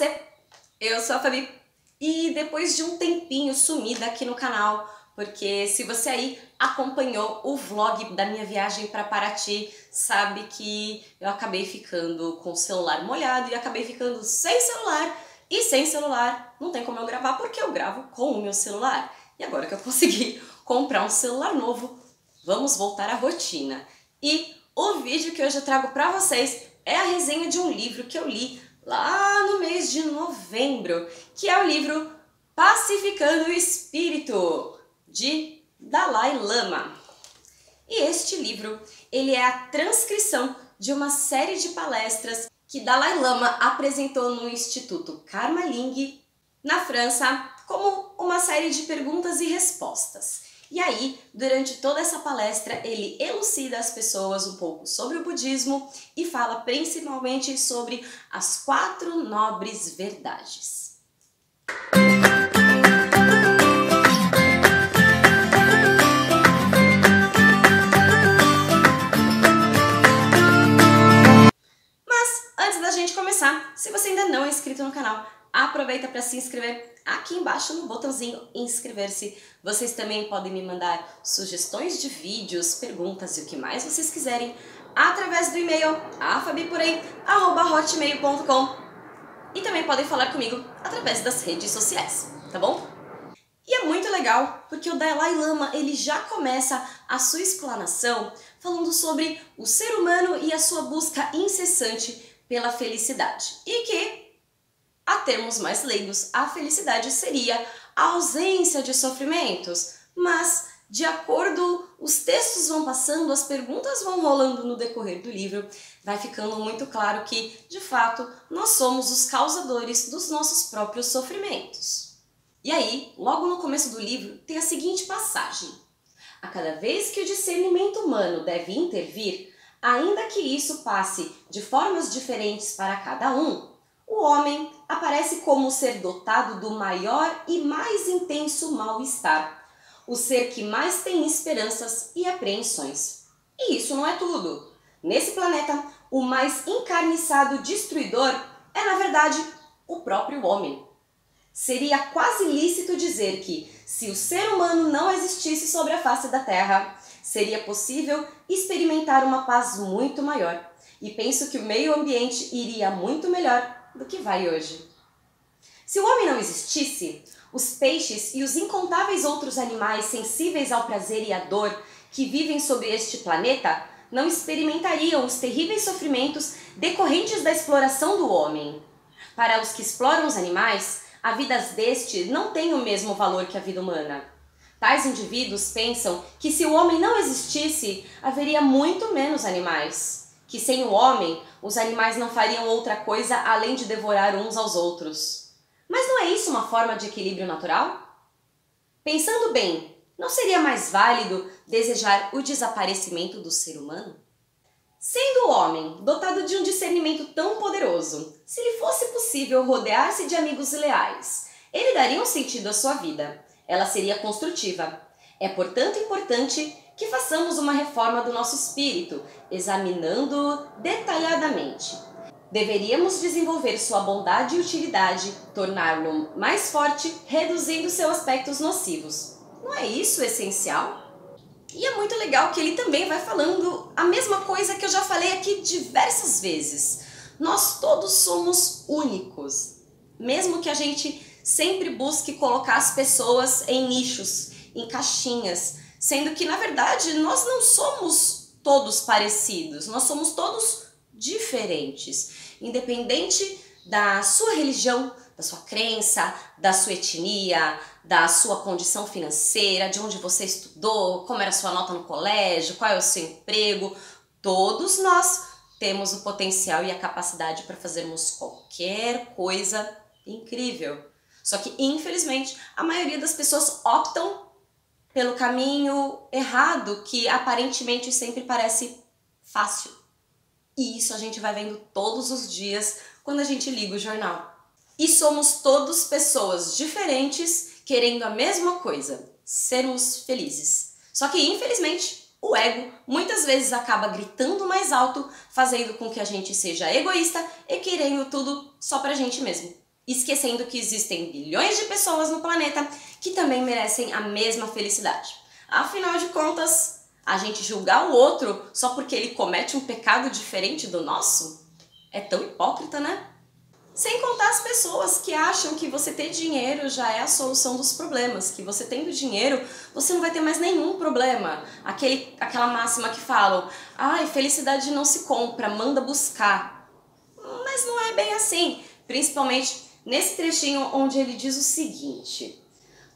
você? Eu sou a Fabi e depois de um tempinho sumida aqui no canal, porque se você aí acompanhou o vlog da minha viagem para Paraty, sabe que eu acabei ficando com o celular molhado e acabei ficando sem celular. E sem celular não tem como eu gravar porque eu gravo com o meu celular. E agora que eu consegui comprar um celular novo, vamos voltar à rotina. E o vídeo que hoje eu trago para vocês é a resenha de um livro que eu li lá no mês de novembro, que é o livro Pacificando o Espírito, de Dalai Lama. E este livro, ele é a transcrição de uma série de palestras que Dalai Lama apresentou no Instituto Karma Ling, na França, como uma série de perguntas e respostas. E aí, durante toda essa palestra, ele elucida as pessoas um pouco sobre o budismo e fala principalmente sobre as 4 nobres verdades. Mas, antes da gente começar, se você ainda não é inscrito no canal, aproveita para se inscrever aqui embaixo no botãozinho inscrever-se. Vocês também podem me mandar sugestões de vídeos, perguntas e o que mais vocês quiserem através do e-mail afabiporei@hotmail.com e também podem falar comigo através das redes sociais, tá bom? E é muito legal porque o Dalai Lama ele já começa a sua explanação falando sobre o ser humano e a sua busca incessante pela felicidade e que, a termos mais leigos, a felicidade seria a ausência de sofrimentos, mas de acordo os textos vão passando, as perguntas vão rolando no decorrer do livro, vai ficando muito claro que, de fato, nós somos os causadores dos nossos próprios sofrimentos. E aí, logo no começo do livro, tem a seguinte passagem: a cada vez que o discernimento humano deve intervir, ainda que isso passe de formas diferentes para cada um, o homem aparece como o ser dotado do maior e mais intenso mal-estar, o ser que mais tem esperanças e apreensões. E isso não é tudo. Nesse planeta, o mais encarniçado destruidor é, na verdade, o próprio homem. Seria quase lícito dizer que, se o ser humano não existisse sobre a face da Terra, seria possível experimentar uma paz muito maior. E penso que o meio ambiente iria muito melhor do que vai hoje. Se o homem não existisse, os peixes e os incontáveis outros animais sensíveis ao prazer e à dor que vivem sobre este planeta não experimentariam os terríveis sofrimentos decorrentes da exploração do homem. Para os que exploram os animais, a vida deste não tem o mesmo valor que a vida humana. Tais indivíduos pensam que se o homem não existisse, haveria muito menos animais. Que sem o homem, os animais não fariam outra coisa além de devorar uns aos outros. Mas não é isso uma forma de equilíbrio natural? Pensando bem, não seria mais válido desejar o desaparecimento do ser humano? Sendo o homem dotado de um discernimento tão poderoso, se lhe fosse possível rodear-se de amigos leais, ele daria um sentido à sua vida. Ela seria construtiva. É, portanto, importante que façamos uma reforma do nosso espírito, examinando-o detalhadamente. Deveríamos desenvolver sua bondade e utilidade, torná-lo mais forte, reduzindo seus aspectos nocivos. Não é isso essencial? E é muito legal que ele também vai falando a mesma coisa que eu já falei aqui diversas vezes. Nós todos somos únicos, mesmo que a gente sempre busque colocar as pessoas em nichos, em caixinhas, sendo que, na verdade, nós não somos todos parecidos, nós somos todos diferentes, independente da sua religião, da sua crença, da sua etnia, da sua condição financeira, de onde você estudou, como era a sua nota no colégio, qual é o seu emprego. Todos nós temos o potencial e a capacidade para fazermos qualquer coisa incrível. Só que, infelizmente, a maioria das pessoas optam pelo caminho errado, que aparentemente sempre parece fácil. E isso a gente vai vendo todos os dias quando a gente liga o jornal. E somos todos pessoas diferentes querendo a mesma coisa, sermos felizes. Só que, infelizmente, o ego muitas vezes acaba gritando mais alto, fazendo com que a gente seja egoísta e querendo tudo só pra gente mesmo. esquecendo que existem bilhões de pessoas no planeta que também merecem a mesma felicidade. Afinal de contas, a gente julgar o outro só porque ele comete um pecado diferente do nosso é tão hipócrita, né? Sem contar as pessoas que acham que você ter dinheiro já é a solução dos problemas, que você tendo dinheiro, você não vai ter mais nenhum problema. Aquela máxima que falam, ai, felicidade não se compra, manda buscar. Mas não é bem assim, principalmente nesse trechinho onde ele diz o seguinte: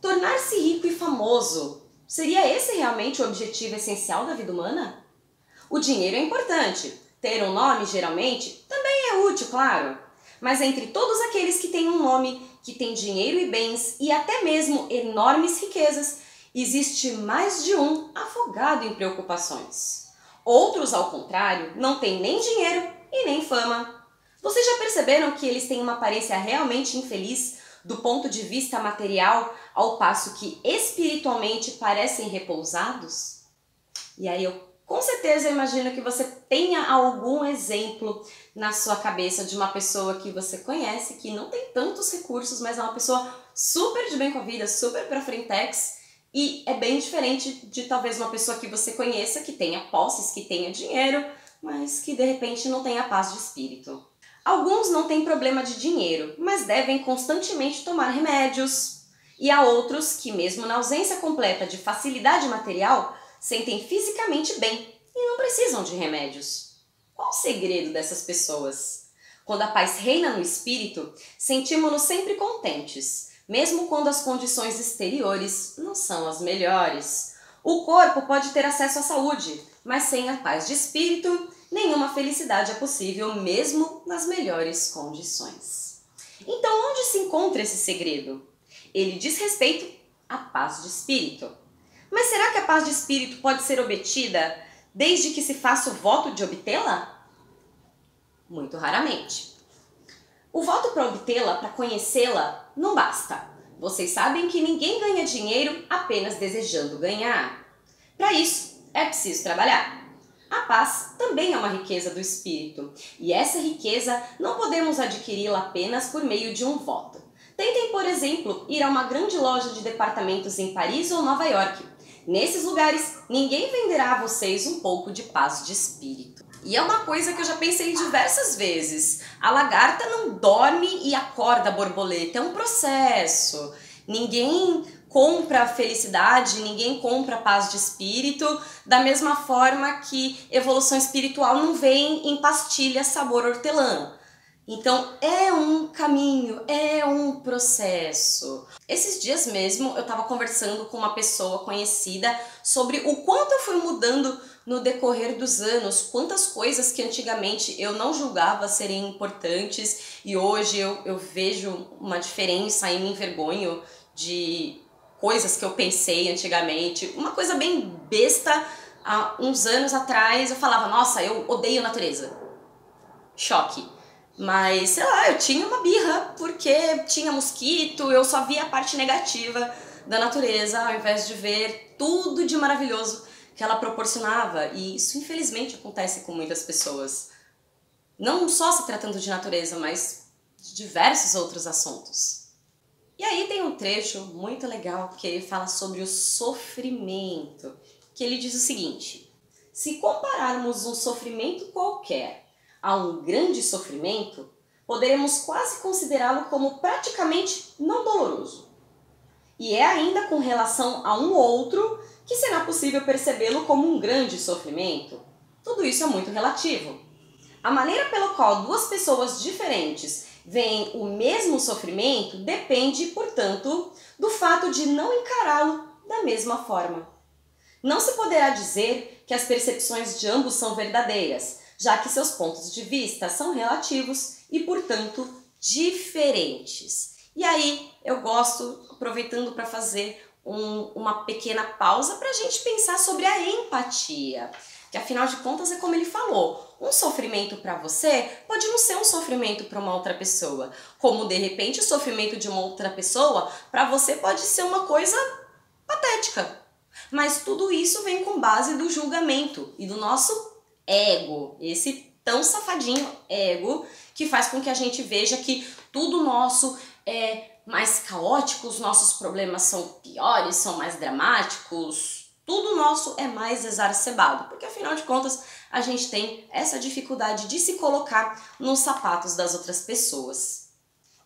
tornar-se rico e famoso, seria esse realmente o objetivo essencial da vida humana? O dinheiro é importante, ter um nome geralmente também é útil, claro. Mas entre todos aqueles que têm um nome, que têm dinheiro e bens e até mesmo enormes riquezas, existe mais de um afogado em preocupações. Outros, ao contrário, não têm nem dinheiro e nem fama. Vocês já perceberam que eles têm uma aparência realmente infeliz do ponto de vista material, ao passo que espiritualmente parecem repousados? E aí com certeza eu imagino que você tenha algum exemplo na sua cabeça de uma pessoa que você conhece, que não tem tantos recursos, mas é uma pessoa super de bem com a vida, super pra frentex, e é bem diferente de talvez uma pessoa que você conheça, que tenha posses, que tenha dinheiro, mas que de repente não tenha paz de espírito. Alguns não têm problema de dinheiro, mas devem constantemente tomar remédios. E há outros que, mesmo na ausência completa de facilidade material, sentem fisicamente bem e não precisam de remédios. Qual o segredo dessas pessoas? Quando a paz reina no espírito, sentimos-nos sempre contentes, mesmo quando as condições exteriores não são as melhores. O corpo pode ter acesso à saúde, mas sem a paz de espírito, nenhuma felicidade é possível, mesmo nas melhores condições. Então, onde se encontra esse segredo? Ele diz respeito à paz de espírito. Mas será que a paz de espírito pode ser obtida desde que se faça o voto de obtê-la? Muito raramente. O voto para obtê-la, para conhecê-la, não basta. Vocês sabem que ninguém ganha dinheiro apenas desejando ganhar. Para isso, é preciso trabalhar. A paz também é uma riqueza do espírito, e essa riqueza não podemos adquiri-la apenas por meio de um voto. Tentem, por exemplo, ir a uma grande loja de departamentos em Paris ou Nova York. Nesses lugares, ninguém venderá a vocês um pouco de paz de espírito. E é uma coisa que eu já pensei diversas vezes. A lagarta não dorme e acorda a borboleta, é um processo. Ninguém compra a felicidade, ninguém compra a paz de espírito, da mesma forma que evolução espiritual não vem em pastilha sabor hortelã. Então é um caminho, é um processo. Esses dias mesmo eu estava conversando com uma pessoa conhecida sobre o quanto eu fui mudando no decorrer dos anos, quantas coisas que antigamente eu não julgava serem importantes e hoje eu vejo uma diferença e me envergonho de coisas que eu pensei antigamente. Uma coisa bem besta, há uns anos atrás eu falava, nossa, eu odeio a natureza. Choque. Mas, sei lá, eu tinha uma birra porque tinha mosquito, eu só via a parte negativa da natureza ao invés de ver tudo de maravilhoso que ela proporcionava. E isso, infelizmente, acontece com muitas pessoas. Não só se tratando de natureza, mas de diversos outros assuntos. E aí tem um trecho muito legal que ele fala sobre o sofrimento, que ele diz o seguinte: se compararmos um sofrimento qualquer a um grande sofrimento, poderemos quase considerá-lo como praticamente não doloroso. E é ainda com relação a um outro que será possível percebê-lo como um grande sofrimento. Tudo isso é muito relativo. A maneira pela qual duas pessoas diferentes veem o mesmo sofrimento depende, portanto, do fato de não encará-lo da mesma forma. Não se poderá dizer que as percepções de ambos são verdadeiras, já que seus pontos de vista são relativos e, portanto, diferentes. E aí eu gosto, aproveitando para fazer uma pequena pausa para a gente pensar sobre a empatia, que afinal de contas é como ele falou, um sofrimento para você pode não ser um sofrimento para uma outra pessoa, como de repente o sofrimento de uma outra pessoa para você pode ser uma coisa patética. Mas tudo isso vem com base do julgamento e do nosso ego, esse tão safadinho ego que faz com que a gente veja que tudo nosso é mais caótico, os nossos problemas são piores, são mais dramáticos, tudo nosso é mais exacerbado, porque afinal de contas a gente tem essa dificuldade de se colocar nos sapatos das outras pessoas.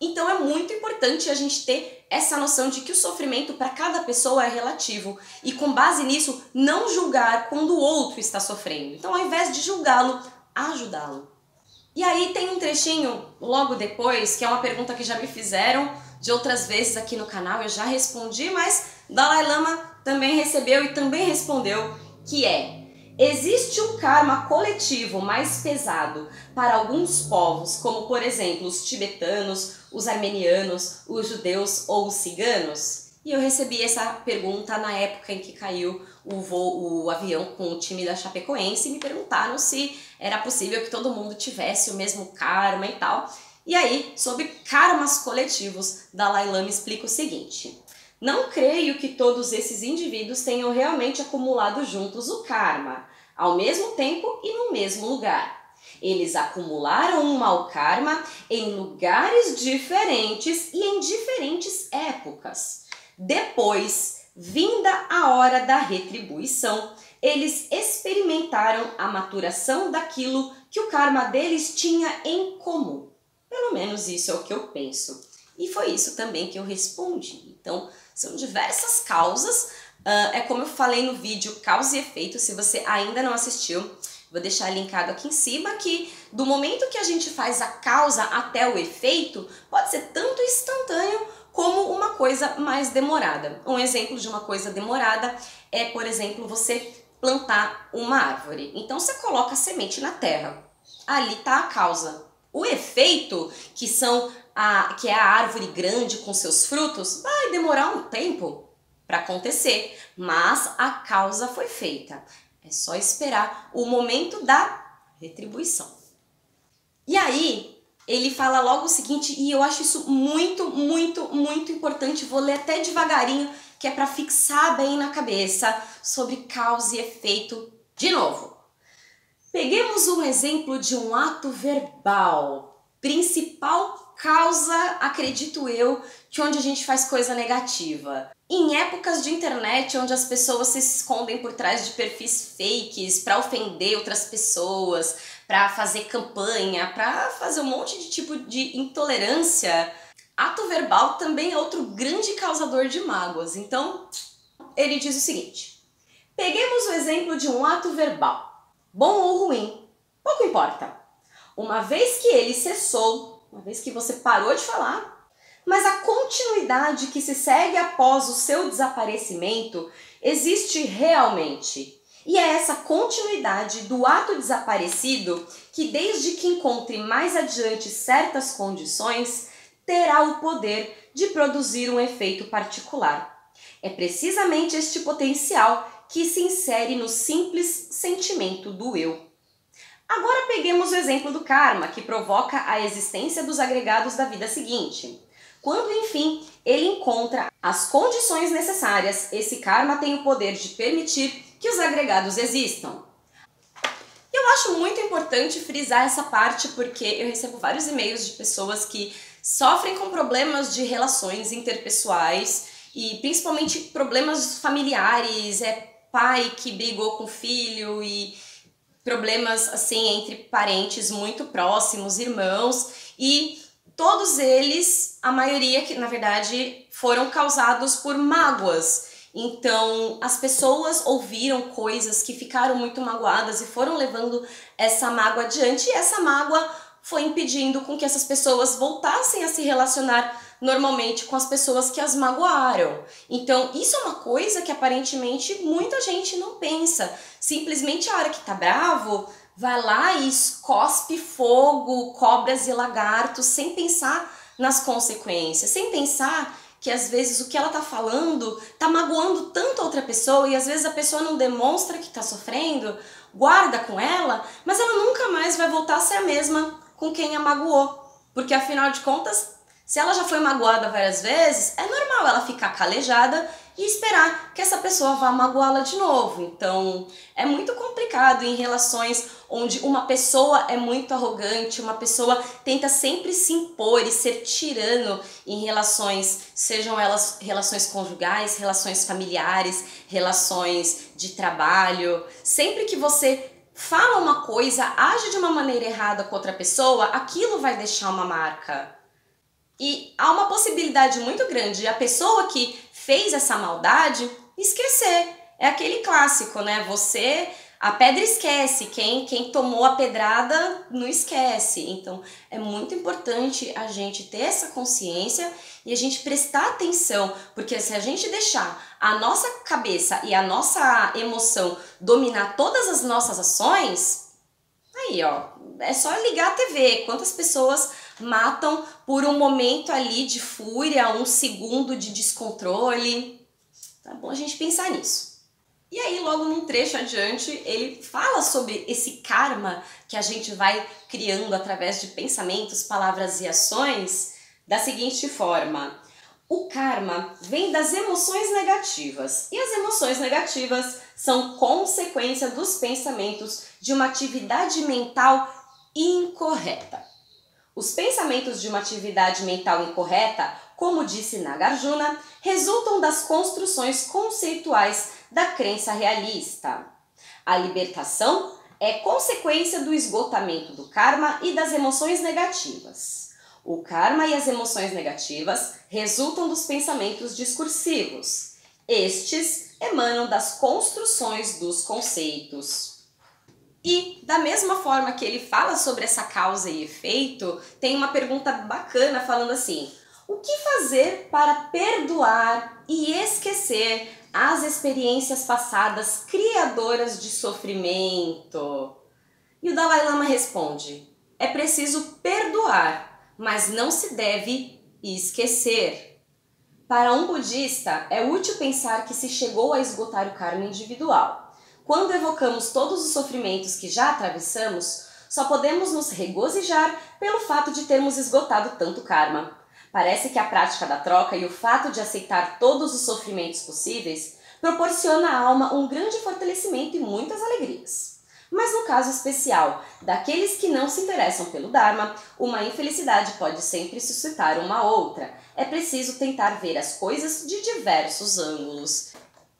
Então é muito importante a gente ter essa noção de que o sofrimento para cada pessoa é relativo e com base nisso não julgar quando o outro está sofrendo. Então ao invés de julgá-lo, ajudá-lo. E aí tem um trechinho logo depois, que é uma pergunta que já me fizeram de outras vezes aqui no canal, eu já respondi, mas Dalai Lama também recebeu e também respondeu, que é: existe um karma coletivo mais pesado para alguns povos, como por exemplo os tibetanos, os armenianos, os judeus ou os ciganos? E eu recebi essa pergunta na época em que caiu o avião com o time da Chapecoense e me perguntaram se era possível que todo mundo tivesse o mesmo karma e tal. E aí, sobre karmas coletivos, Dalai Lama explica o seguinte: não creio que todos esses indivíduos tenham realmente acumulado juntos o karma, ao mesmo tempo e no mesmo lugar. Eles acumularam um mau karma em lugares diferentes e em diferentes épocas. Depois, vinda a hora da retribuição, eles experimentaram a maturação daquilo que o karma deles tinha em comum. Pelo menos isso é o que eu penso. E foi isso também que eu respondi. Então, são diversas causas. É como eu falei no vídeo Causa e Efeito, se você ainda não assistiu, vou deixar linkado aqui em cima, que do momento que a gente faz a causa até o efeito, pode ser tanto instantâneo como uma coisa mais demorada. Um exemplo de uma coisa demorada é, por exemplo, você plantar uma árvore. Então você coloca a semente na terra, ali está a causa. O efeito, que é a árvore grande com seus frutos, vai demorar um tempo para acontecer, mas a causa foi feita. É só esperar o momento da retribuição. E aí, ele fala logo o seguinte, e eu acho isso muito, muito, muito importante, vou ler até devagarinho, que é para fixar bem na cabeça, sobre causa e efeito de novo. Peguemos um exemplo de um ato verbal, principal causa, acredito eu, que onde a gente faz coisa negativa. Em épocas de internet, onde as pessoas se escondem por trás de perfis fakes para ofender outras pessoas, para fazer campanha, para fazer um monte de tipo de intolerância, ato verbal também é outro grande causador de mágoas. Então, ele diz o seguinte: peguemos o exemplo de um ato verbal, bom ou ruim, pouco importa. Uma vez que ele cessou, uma vez que você parou de falar, mas a continuidade que se segue após o seu desaparecimento existe realmente. E é essa continuidade do ato desaparecido que, desde que encontre mais adiante certas condições, terá o poder de produzir um efeito particular. É precisamente este potencial que se insere no simples sentimento do eu. Agora peguemos o exemplo do karma, que provoca a existência dos agregados da vida seguinte. Quando, enfim, ele encontra as condições necessárias, esse karma tem o poder de permitir que os agregados existam. Eu acho muito importante frisar essa parte porque eu recebo vários e-mails de pessoas que sofrem com problemas de relações interpessoais e principalmente problemas familiares, pai que brigou com filho e problemas assim entre parentes muito próximos, irmãos, e todos eles, a maioria que na verdade foram causados por mágoas. Então as pessoas ouviram coisas que ficaram muito magoadas e foram levando essa mágoa adiante, e essa mágoa foi impedindo com que essas pessoas voltassem a se relacionar normalmente com as pessoas que as magoaram. Então isso é uma coisa que aparentemente muita gente não pensa. Simplesmente a hora que tá bravo, vai lá e cospe fogo, cobras e lagartos, sem pensar nas consequências, sem pensar que às vezes o que ela tá falando tá magoando tanto a outra pessoa, e às vezes a pessoa não demonstra que tá sofrendo, guarda com ela, mas ela nunca mais vai voltar a ser a mesma com quem a magoou. Porque afinal de contas, se ela já foi magoada várias vezes, é normal ela ficar calejada e esperar que essa pessoa vá magoá-la de novo. Então, é muito complicado em relações onde uma pessoa é muito arrogante, uma pessoa tenta sempre se impor e ser tirano em relações, sejam elas relações conjugais, relações familiares, relações de trabalho. Sempre que você fala uma coisa, age de uma maneira errada com outra pessoa, aquilo vai deixar uma marca. E há uma possibilidade muito grande de a pessoa que fez essa maldade esquecer. É aquele clássico, né? A pedra esquece, quem tomou a pedrada não esquece. Então é muito importante a gente ter essa consciência e a gente prestar atenção, porque se a gente deixar a nossa cabeça e a nossa emoção dominar todas as nossas ações, aí ó, é só ligar a TV, quantas pessoas matam por um momento ali de fúria, um segundo de descontrole. Tá bom a gente pensar nisso. E aí, logo num trecho adiante, ele fala sobre esse karma que a gente vai criando através de pensamentos, palavras e ações da seguinte forma. O karma vem das emoções negativas, e as emoções negativas são consequência dos pensamentos de uma atividade mental incorreta. Os pensamentos de uma atividade mental incorreta, como disse Nagarjuna, resultam das construções conceituais da crença realista. A libertação é consequência do esgotamento do karma e das emoções negativas. O karma e as emoções negativas resultam dos pensamentos discursivos. Estes emanam das construções dos conceitos. E, da mesma forma que ele fala sobre essa causa e efeito, tem uma pergunta bacana falando assim: o que fazer para perdoar e esquecer as experiências passadas criadoras de sofrimento? E o Dalai Lama responde: é preciso perdoar, mas não se deve esquecer. Para um budista, é útil pensar que se chegou a esgotar o karma individual. Quando evocamos todos os sofrimentos que já atravessamos, só podemos nos regozijar pelo fato de termos esgotado tanto karma. Parece que a prática da troca e o fato de aceitar todos os sofrimentos possíveis proporciona à alma um grande fortalecimento e muitas alegrias. Mas no caso especial daqueles que não se interessam pelo Dharma, uma infelicidade pode sempre suscitar uma outra. É preciso tentar ver as coisas de diversos ângulos.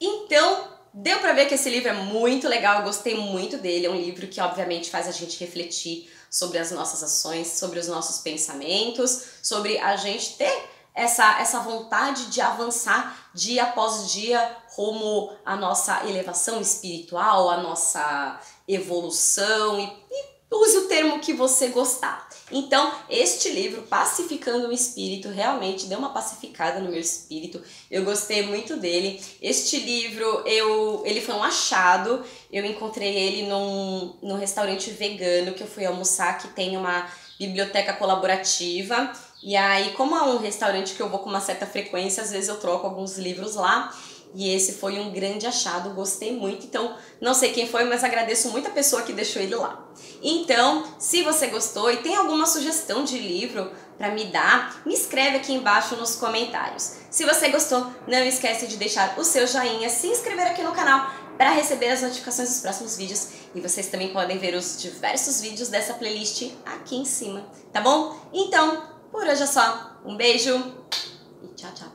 Então, deu pra ver que esse livro é muito legal, eu gostei muito dele. É um livro que obviamente faz a gente refletir sobre as nossas ações, sobre os nossos pensamentos, sobre a gente ter essa vontade de avançar dia após dia rumo à nossa elevação espiritual, à nossa evolução e use o termo que você gostar. Então, este livro, Pacificando o Espírito, realmente deu uma pacificada no meu espírito. Eu gostei muito dele. Este livro, ele foi um achado. Eu encontrei ele num restaurante vegano que eu fui almoçar, que tem uma biblioteca colaborativa. E aí, como é um restaurante que eu vou com uma certa frequência, às vezes eu troco alguns livros lá. E esse foi um grande achado, gostei muito. Então, não sei quem foi, mas agradeço muito a pessoa que deixou ele lá. Então, se você gostou e tem alguma sugestão de livro para me dar, me escreve aqui embaixo nos comentários. Se você gostou, não esquece de deixar o seu joinha, se inscrever aqui no canal para receber as notificações dos próximos vídeos. E vocês também podem ver os diversos vídeos dessa playlist aqui em cima, tá bom? Então, por hoje é só. Um beijo e tchau, tchau.